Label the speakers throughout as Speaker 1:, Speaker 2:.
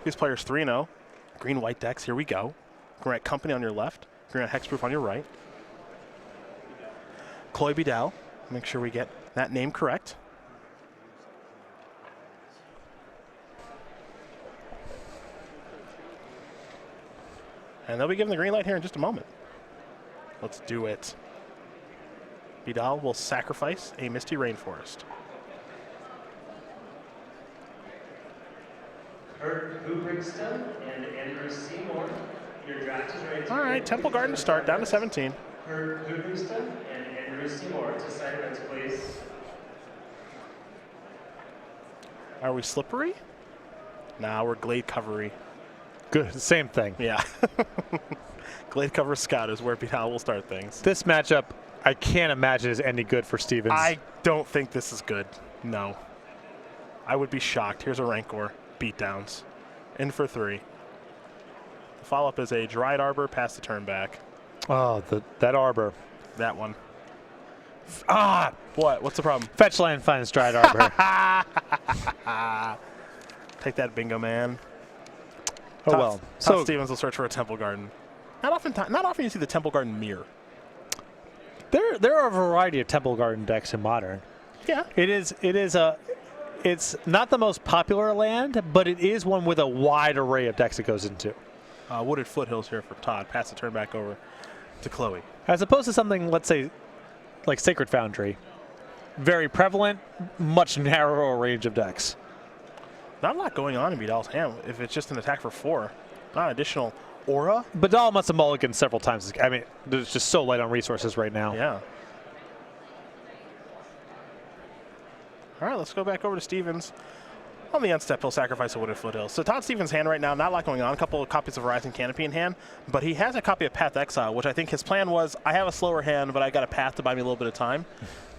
Speaker 1: These players 3-0. Green-white decks, here we go. Green-white Company on your left. Green-white Hexproof on your right. Chole Beadell. Make sure we get that name correct. And they'll be giving the green light here in just a moment. Let's do it. Beadell will sacrifice a Misty Rainforest.
Speaker 2: Kurt Hubrickstone and Andrew Seymour. Your draft is ready.
Speaker 1: All right, Temple Garden to start, down to 17.
Speaker 2: Kurt Hubrickstone and Andrew Seymour to sideboards, please.
Speaker 1: Are we slippery? Nah, we're glade covery.
Speaker 3: Good, same thing.
Speaker 1: Yeah. Glade cover scout is where Beadell will start things.
Speaker 3: This matchup, I can't imagine is any good for Stevens.
Speaker 1: I don't think this is good. No. I would be shocked. Here's a Rancor. Beatdowns. In for 3. The follow-up is a Dried Arbor past the turn back.
Speaker 3: Oh, that Arbor.
Speaker 1: That one.
Speaker 3: Ah!
Speaker 1: What? What's the problem?
Speaker 3: Fetch land finds Dried Arbor.
Speaker 1: Take that, bingo man.
Speaker 3: Oh,
Speaker 1: Todd,
Speaker 3: well.
Speaker 1: Todd Stevens will search for a Temple Garden. Not often you see the Temple Garden mirror.
Speaker 3: There are a variety of Temple Garden decks in Modern.
Speaker 1: Yeah.
Speaker 3: It's not the most popular land, but it is one with a wide array of decks it goes into.
Speaker 1: Wooded Foothills here for Todd. Pass the turn back over to Chloe.
Speaker 3: As opposed to something, let's say, like Sacred Foundry. Very prevalent, much narrower range of decks.
Speaker 1: Not a lot going on in Beadell's hand if it's just an attack for 4. Not additional aura.
Speaker 3: Beadell must have mulliganed several times. I mean, there's just so light on resources right now.
Speaker 1: Yeah. All right, let's go back over to Stevens. On the unstep, he'll sacrifice a Wooded Foothills. So Todd Stevens' hand right now, not a lot going on. A couple of copies of Rising Canopy in hand, but he has a copy of Path Exile, which I think his plan was, I have a slower hand, but I got a Path to buy me a little bit of time.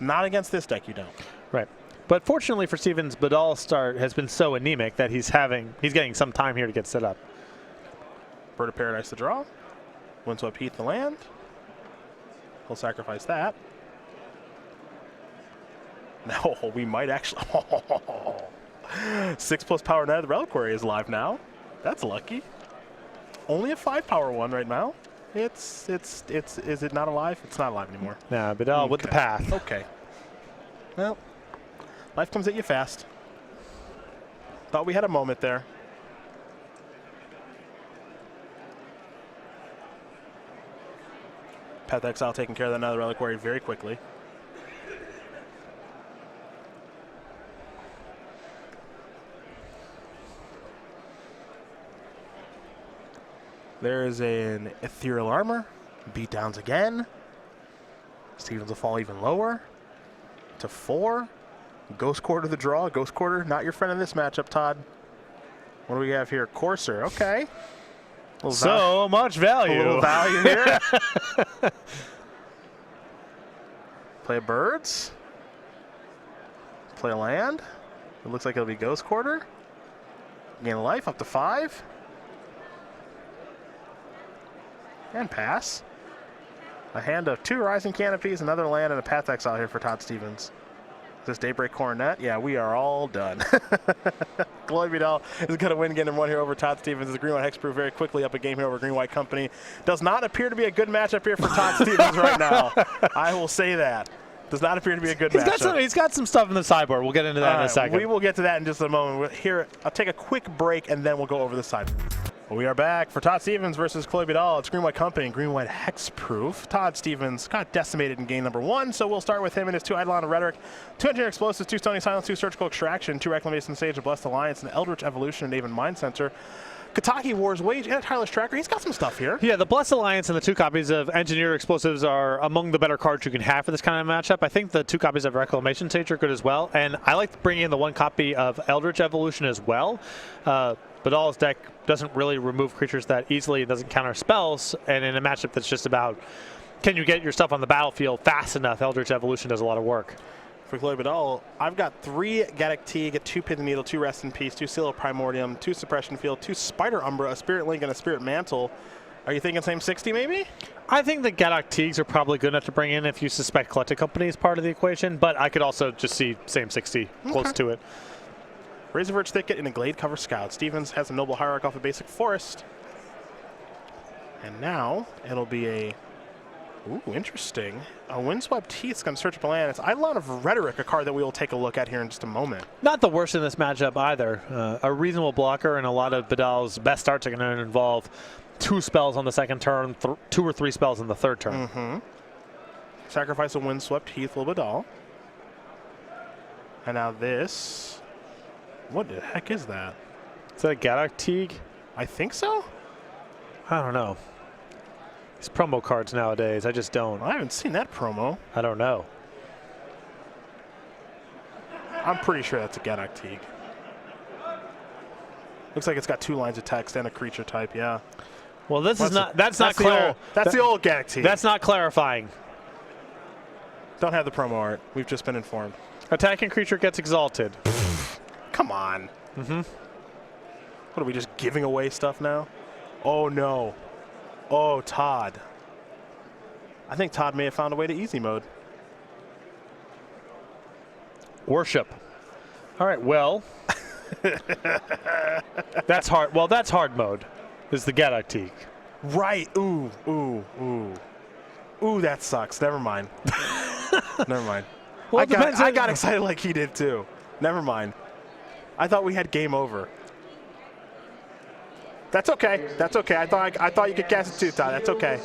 Speaker 1: Not against this deck, you don't.
Speaker 3: Right. But fortunately for Stevens, Beadell's start has been so anemic that he's getting some time here to get set up.
Speaker 1: Bird of Paradise to draw. Windswept Heath the land. He'll sacrifice that. No, we might actually. 6+ power Knight of the Reliquary is live now. That's lucky. Only a 5 power one right now. Is it not alive? It's not alive anymore.
Speaker 3: Nah, Beadell with the Path.
Speaker 1: Okay. Well, life comes at you fast. Thought we had a moment there. Path Exile taking care of that Knight of the Reliquary very quickly. There is an Ethereal Armor. Beatdowns again. Stevens will fall even lower to 4. Ghost Quarter the draw. Ghost Quarter, not your friend in this matchup, Todd. What do we have here? Courser, okay.
Speaker 3: So much value.
Speaker 1: A little value here. Play birds. Play a land. It looks like it'll be Ghost Quarter. Gain a life up to 5. And pass. A hand of 2 Rising Canopies, another land, and a Path Exile here for Todd Stevens. This Daybreak Coronet, yeah, we are all done. Chole Beadell is going to win game number 1 here over Todd Stevens. The Green-White Hexproof very quickly up a game here over Green-White Company. Does not appear to be a good matchup here for Todd Stevens right now. I will say that. Does not appear to be a good matchup.
Speaker 3: He's got some stuff in the sideboard. We'll get into that in a second.
Speaker 1: We will get to that in just a moment. Here, I'll take a quick break, and then we'll go over the sideboard. We are back for Todd Stevens versus Chole Beadell. It's Green-White Company and Green-White Hexproof. Todd Stevens got decimated in game number 1, so we'll start with him and his 2 Eidolon of Rhetoric, 2 Engineer Explosives, 2 Stony Silence, 2 Surgical Extraction, 2 Reclamation Sage, a Blessed Alliance, an Eldritch Evolution, and Aven Mind Center. Kataki Wars Wage and a Tireless Tracker. He's got some stuff here.
Speaker 3: Yeah, the Blessed Alliance and the 2 copies of Engineer Explosives are among the better cards you can have for this kind of matchup. I think the 2 copies of Reclamation Sage are good as well, and I like bringing in the 1 copy of Eldritch Evolution as well. Beadell's deck doesn't really remove creatures that easily. It doesn't counter spells, and in a matchup that's just about can you get your stuff on the battlefield fast enough, Eldritch Evolution does a lot of work.
Speaker 1: For Chole Beadell, I've got 3 Gaddock Tea, get 2 Pit and Needle, 2 Rest in Peace, 2 Seal of Primordium, 2 Suppression Field, 2 Spider Umbra, a Spirit Link, and a Spirit Mantle. Are you thinking same 60 maybe?
Speaker 3: I think the Gaddock Teagues are probably good enough to bring in if you suspect Collected Company is part of the equation, but I could also just see same 60 close to it.
Speaker 1: Razorverge Thicket and a Glade Cover Scout. Stevens has a Noble Hierarch off a basic forest. And now it'll be a, ooh, interesting. A Windswept Heath's going to search up a land. It's Eidolon of Rhetoric, a card that we will take a look at here in just a moment.
Speaker 3: Not the worst in this matchup either. A reasonable blocker, and a lot of Beadell's best starts are going to involve 2 spells on the second turn, 2 or 3 spells on the third turn.
Speaker 1: Sacrifice a Windswept Heath will Beadell. And now this, what the heck is that?
Speaker 3: Is that a Gaddock Teague?
Speaker 1: I think so.
Speaker 3: I don't know. These promo cards nowadays, I just don't.
Speaker 1: I haven't seen that promo.
Speaker 3: I don't know.
Speaker 1: I'm pretty sure that's a Gaddock Teague. Looks like it's got 2 lines of text and a creature type, yeah.
Speaker 3: Well, this is not, that's not
Speaker 1: the
Speaker 3: clear.
Speaker 1: old, that's the old Gaddock Teague.
Speaker 3: That's not clarifying.
Speaker 1: Don't have the promo art. We've just been informed.
Speaker 3: Attacking creature gets exalted.
Speaker 1: Come on. What are we just giving away stuff now? Oh no. Oh, Todd. I think Todd may have found a way to easy mode.
Speaker 3: Worship. All right, well. That's hard. Well, that's hard mode. Is the Gaddock Teague.
Speaker 1: Right. Ooh, ooh, ooh. Ooh, that sucks. Never mind. Never mind.
Speaker 3: Well,
Speaker 1: I got excited like he did too. Never mind. I thought we had game over. That's okay. That's okay. I thought you could cast it too, Todd. That's okay.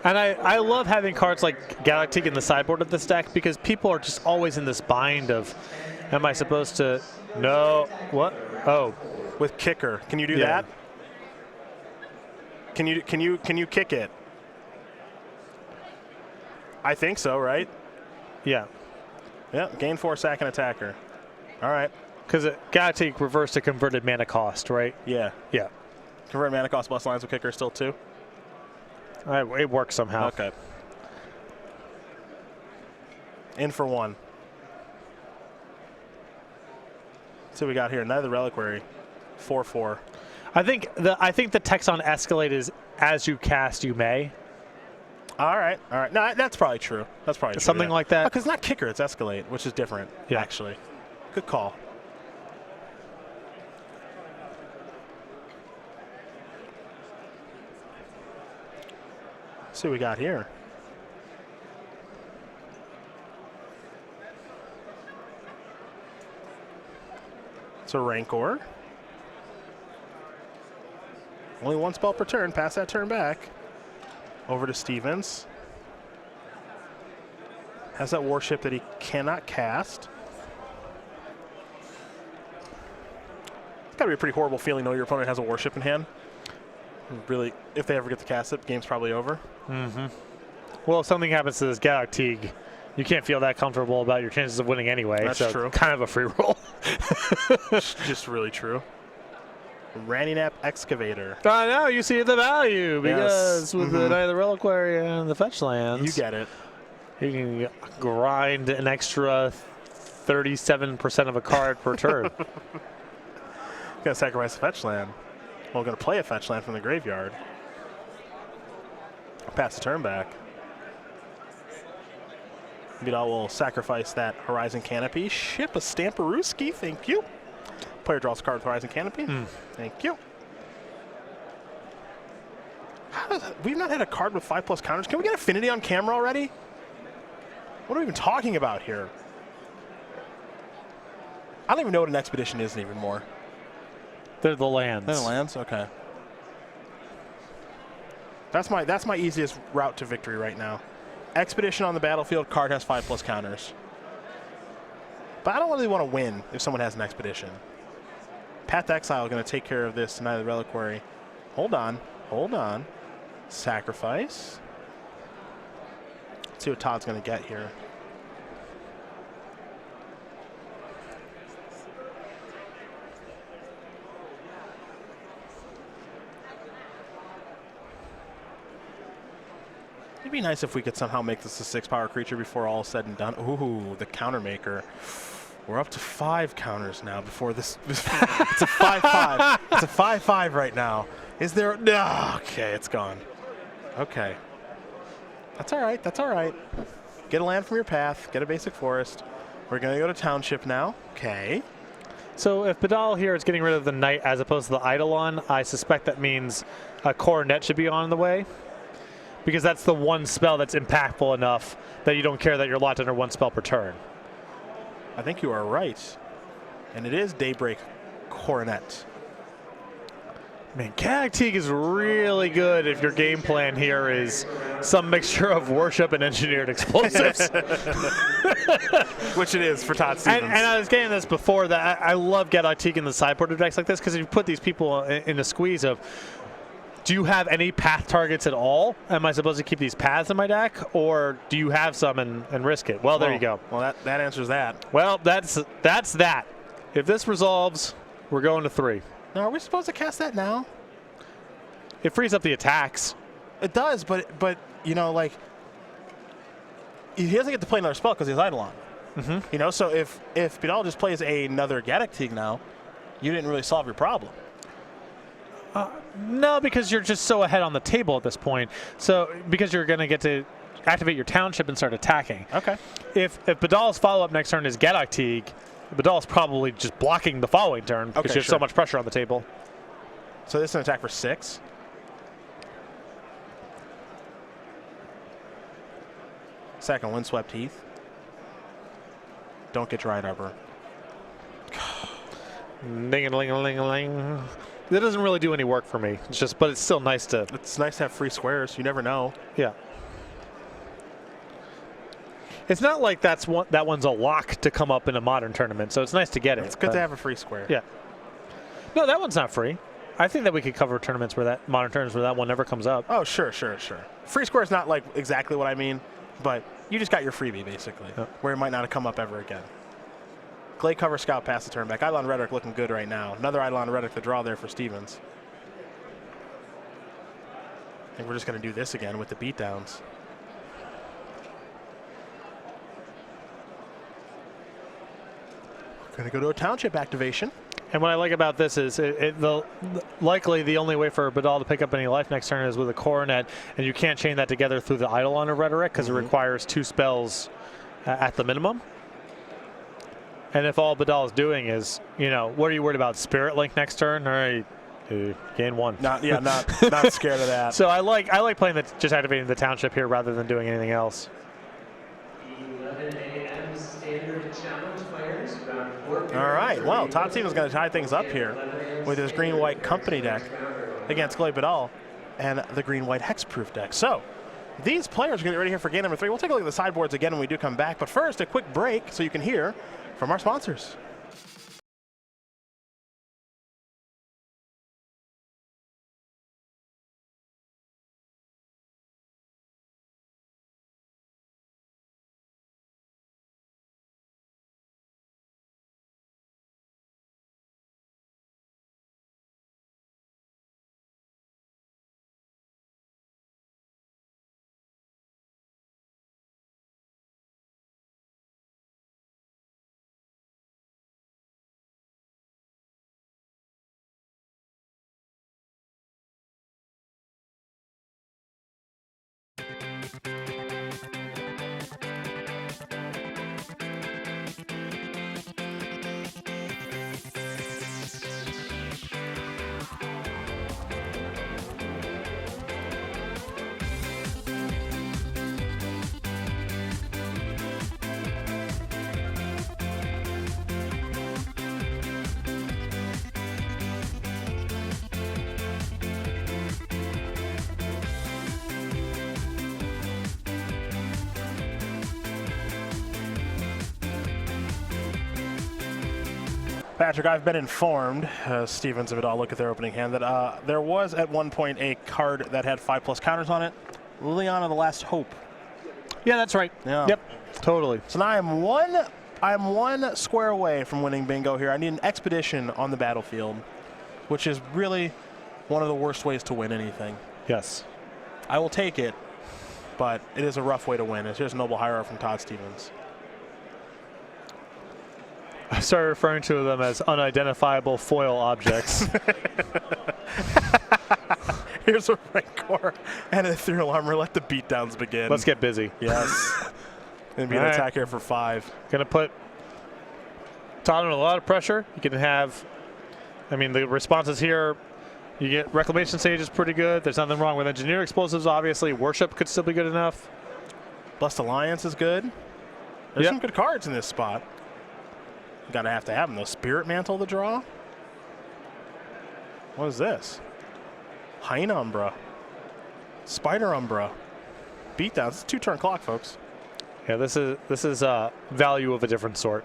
Speaker 3: And I love having cards like Gaddock Teague in the sideboard of this deck because people are just always in this bind of, am I supposed to? No. What? Oh.
Speaker 1: With kicker, can you do that? Can you kick it? I think so, right?
Speaker 3: Yeah.
Speaker 1: Yeah. Gain 4, sack, and attacker. All right.
Speaker 3: Because Gaddock Teague reversed to converted mana cost, right?
Speaker 1: Yeah.
Speaker 3: Yeah.
Speaker 1: Convert mana cost plus lines with kicker still too.
Speaker 3: It works somehow.
Speaker 1: Okay. In for 1. Let's see what we got here. Night of the Reliquary. 4/4.
Speaker 3: I think the text on Escalate is as you cast, you may.
Speaker 1: All right. All right. No, that's probably true. That's probably true.
Speaker 3: Something like that.
Speaker 1: Because it's not kicker, it's Escalate, which is different, actually. Good call. Let's see what we got here. It's a Rancor. Only 1 spell per turn. Pass that turn back. Over to Stevens. Has that Warship that he cannot cast. It's got to be a pretty horrible feeling knowing your opponent has a Warship in hand. Really, if they ever get to cast it, game's probably over.
Speaker 3: Well, if something happens to this Gaddock Teague, you can't feel that comfortable about your chances of winning anyway.
Speaker 1: That's
Speaker 3: so
Speaker 1: true.
Speaker 3: Kind of a free roll.
Speaker 1: Just really true. Raninap Excavator.
Speaker 3: I know, you see the value because with the Night of the Reliquary and the fetch lands.
Speaker 1: You get it.
Speaker 3: You can grind an extra 37% of a card per turn.
Speaker 1: Gonna sacrifice a fetch land. Well, gonna play a fetch land from the graveyard. Pass the turn back. Beadell will sacrifice that Horizon Canopy. Ship a Stamperuski, thank you. Player draws a card with Horizon Canopy. Thank you. We've not had a card with 5+ counters. Can we get Affinity on camera already? What are we even talking about here? I don't even know what an Expedition is anymore.
Speaker 3: They're the lands.
Speaker 1: They're the lands? Okay. That's my easiest route to victory right now. Expedition on the battlefield, card has 5+ counters. But I don't really want to win if someone has an Expedition. Path to Exile is going to take care of this Night of the Reliquary. Hold on. Hold on. Sacrifice. Let's see what Todd's going to get here. It'd be nice if we could somehow make this a 6-power creature before all is said and done. Ooh, the counter maker. We're up to 5 counters now before this. It's a 5/5. It's a 5/5 right now. Is there? No. Okay, it's gone. Okay. That's all right. That's all right. Get a land from your path. Get a basic forest. We're going to go to Township now. Okay.
Speaker 3: So if Beadell here is getting rid of the knight as opposed to the Eidolon, I suspect that means a coronet should be on the way, because that's the one spell that's impactful enough that you don't care that you're locked under one spell per turn.
Speaker 1: I think you are right. And it is Daybreak Coronet.
Speaker 3: Man, Cactig is really good if your game plan here is some mixture of worship and engineered explosives.
Speaker 1: Which it is for Todd Stevens.
Speaker 3: And I was getting this before that I love Cactig in the sideboard decks like this, because if you put these people in a squeeze of, do you have any path targets at all? Am I supposed to keep these paths in my deck, or do you have some and risk it? Well, there you go.
Speaker 1: Well, that answers that.
Speaker 3: Well, that's that. If this resolves, we're going to 3.
Speaker 1: Now, are we supposed to cast that now?
Speaker 3: It frees up the attacks.
Speaker 1: It does, but you know, like, he doesn't get to play another spell because he has Eidolon.
Speaker 3: Mm-hmm.
Speaker 1: You know, so if Beadell just plays another Cactig now, you didn't really solve your problem.
Speaker 3: No, because you're just so ahead on the table at this point. So because you're going to get to activate your township and start attacking.
Speaker 1: Okay.
Speaker 3: If Beadell's follow-up next turn is Cactig, Beadell's probably just blocking the following turn because you have so much pressure on the table.
Speaker 1: So this is an attack for 6. Second, Windswept Heath. Don't get Dried Arbor.
Speaker 3: Ding-a-ling-a-ling-a-ling. That doesn't really do any work for me. It's just, but it's still nice to.
Speaker 1: It's nice to have free squares. You never know.
Speaker 3: Yeah. It's not like that one's a lock to come up in a modern tournament, so it's nice to get it.
Speaker 1: It's good to have a free square.
Speaker 3: Yeah. No, that one's not free. I think that we could cover tournaments where modern tournaments where that one never comes up.
Speaker 1: Oh, sure. Free square is not like exactly what I mean, but you just got your freebie basically, where it might not have come up ever again. Glade Cover Scout past the turn back. Eidolon Rhetoric looking good right now. Another Eidolon Rhetoric to draw there for Stevens. I think we're just going to do this again with the beatdowns. Going to go to a township activation.
Speaker 3: And what I like about this is likely the only way for Beadell to pick up any life next turn is with a coronet, and you can't chain that together through the Eidolon or Rhetoric because it requires 2 spells at the minimum. And if all Beadell is doing is, you know, what are you worried about? Spirit Link next turn? All right, gain 1.
Speaker 1: Not scared of that.
Speaker 3: So I like playing just activating the township here rather than doing anything else.
Speaker 2: 11 a.m. standard challenge players, round 4.
Speaker 1: All right, well, Todd Stevens is going to tie things up here with his green-white company deck against Glade Beadell and the green-white hexproof deck. So these players are going to get ready here for game number 3. We'll take a look at the sideboards again when we do come back. But first, a quick break so you can hear from our sponsors. Patrick, I've been informed, Stevens, if it all look at their opening hand, that there was at one point a card that had 5+ counters on it. Liliana the Last Hope.
Speaker 3: Yeah, that's right.
Speaker 1: Yeah.
Speaker 3: Yep, totally.
Speaker 1: So now I'm one square away from winning bingo here. I need an expedition on the battlefield, which is really one of the worst ways to win anything.
Speaker 3: Yes.
Speaker 1: I will take it, but it is a rough way to win. Here's Noble Hierarch from Todd Stevens.
Speaker 3: I started referring to them as unidentifiable foil objects.
Speaker 1: Here's a Rancor and an Ethereal Armor. Let the beatdowns begin.
Speaker 3: Let's get busy.
Speaker 1: Yes. Gonna be an attack here for 5.
Speaker 3: Gonna put Todd under a lot of pressure. You can have, I mean, the responses here, you get Reclamation Sage is pretty good. There's nothing wrong with Engineer Explosives, obviously. Worship could still be good enough.
Speaker 1: Blessed Alliance is good. There's some good cards in this spot. You gotta have to have them though. Spirit Mantle to draw. What is this? Hyena Umbra. Spider Umbra. Beatdown. It's a 2-turn clock, folks.
Speaker 3: Yeah, this is value of a different sort.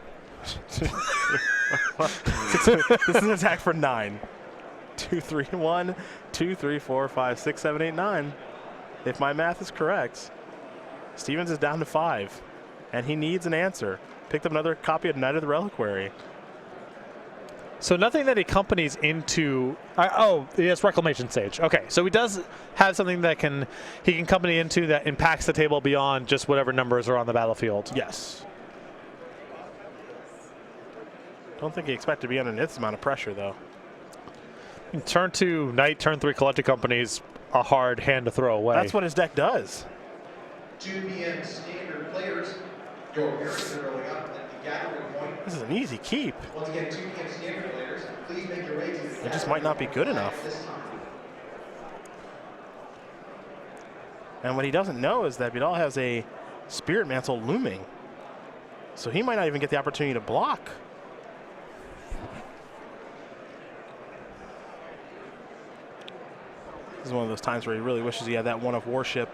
Speaker 1: This is an attack for 9. 2, 3, 1, 2, 3, 4, 5, 6, 7, 8, 9. If my math is correct, Stevens is down to 5, and he needs an answer. Picked up another copy of Knight of the Reliquary.
Speaker 3: So nothing that he accompanies into. Oh, yes, Reclamation Sage. Okay, so he does have something that he can accompany into that impacts the table beyond just whatever numbers are on the battlefield.
Speaker 1: Yes. Don't think he expected to be under this amount of pressure, though.
Speaker 3: Turn 2 Knight, turn 3 Collected Company's a hard hand to throw away.
Speaker 1: That's what his deck does.
Speaker 4: 2 p.m. standard players. Your parents are rolling up at the gathering point.
Speaker 1: This is an easy keep.
Speaker 4: Once again, 2 p.m. standard players, please make your way to the
Speaker 1: It just might not be good enough.
Speaker 4: this time.
Speaker 1: And what he doesn't know is that Beadell has a Spirit Mantle looming. So he might not even get the opportunity to block. This is one of those times where he really wishes he had that one of Warship.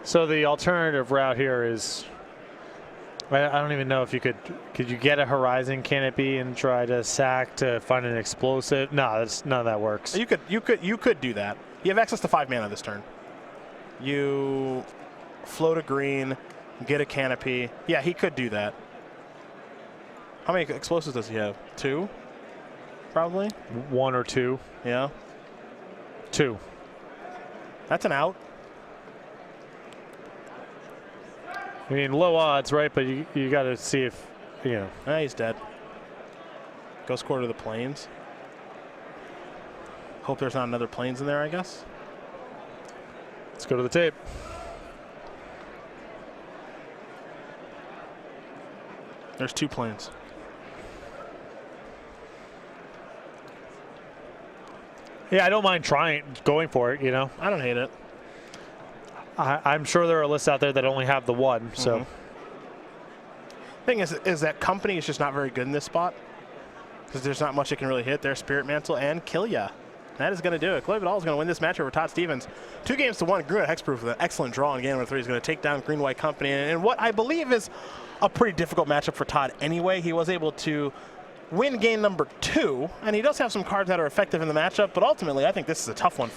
Speaker 3: So the alternative route here is, I don't even know if you could you get a Horizon Canopy and try to sack to find an explosive? No, none of that works.
Speaker 1: You could do that. You have access to 5 mana this turn. You float a green, get a canopy. Yeah, he could do that. How many explosives does he have? 2? Probably.
Speaker 3: 1 or 2.
Speaker 1: Yeah.
Speaker 3: 2.
Speaker 1: That's an out.
Speaker 3: I mean, low odds, right? But you got to see if, you know.
Speaker 1: He's dead. Go score to the Plains. Hope there's not another Plains in there, I guess.
Speaker 3: Let's go to the tape.
Speaker 1: There's 2 Plains.
Speaker 3: Yeah, I don't mind going for it, you know.
Speaker 1: I don't hate it.
Speaker 3: I'm sure there are lists out there that only have the 1, so.
Speaker 1: Thing is that company is just not very good in this spot because there's not much it can really hit. There's Spirit Mantle and kill ya. That is going to do it. Beadell is going to win this match over Todd Stevens. 2-1. Green White Hexproof with an excellent draw in game number 3. He's going to take down Green White Company and what I believe is a pretty difficult matchup for Todd anyway. He was able to win game number 2, and he does have some cards that are effective in the matchup, but ultimately I think this is a tough one.